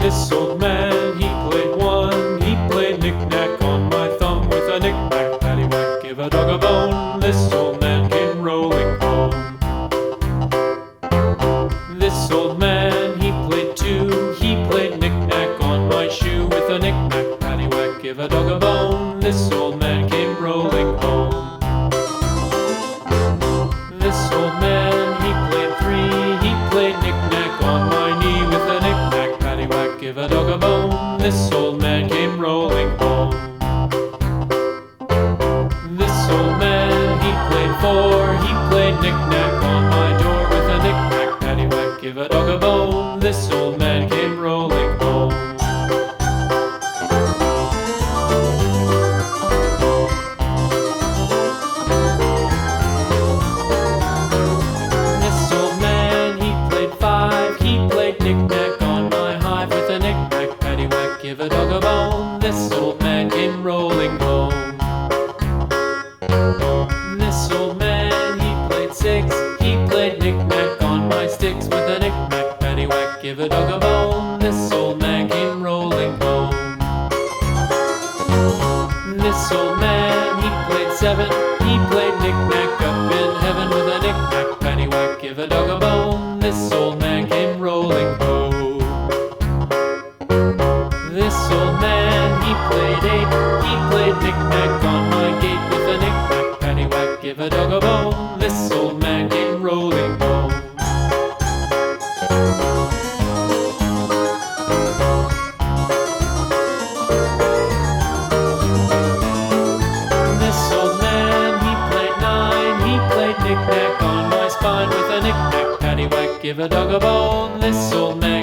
This old man, he played one. He played knick-knack on my thumb with a knick-knack, paddywhack, give a dog a bone. This old man came rolling home. This old man, he played two. He played knick-knack on my shoe with a knick-knack, paddywhack, give a dog a bone. This old man came rolling home. This old man, he played three. He played knick-knack on my knee with a knick-knack, paddywhack, give a dog a bone. This old man came rolling home. This old man, he played four. He played knick-knack on my door with a knick-knack, paddywhack, give a dog a bone. This old man came rolling home. This old man, he played five. He played knick-knack on my hive with a knick-knack, paddywhack, give a dog a bone. This old man came rolling home. This old man, he played six. He played knick-knack on my sticks with a knick-knack, paddywhack, give a dog a bone. This old man came rolling home. This old man, he played seven. He played knick-knack up in heaven with a knick-knack, paddywhack, give a dog a bone. This old man came rolling home. This old man, he played eight. He played knick-knack on my gate with a knick-knack, paddywhack, give a dog a bone. This old man came rolling home. This old man, he played nine. He played knick-knack on my spine with a knick-knack, paddywhack, give a dog a bone. This old man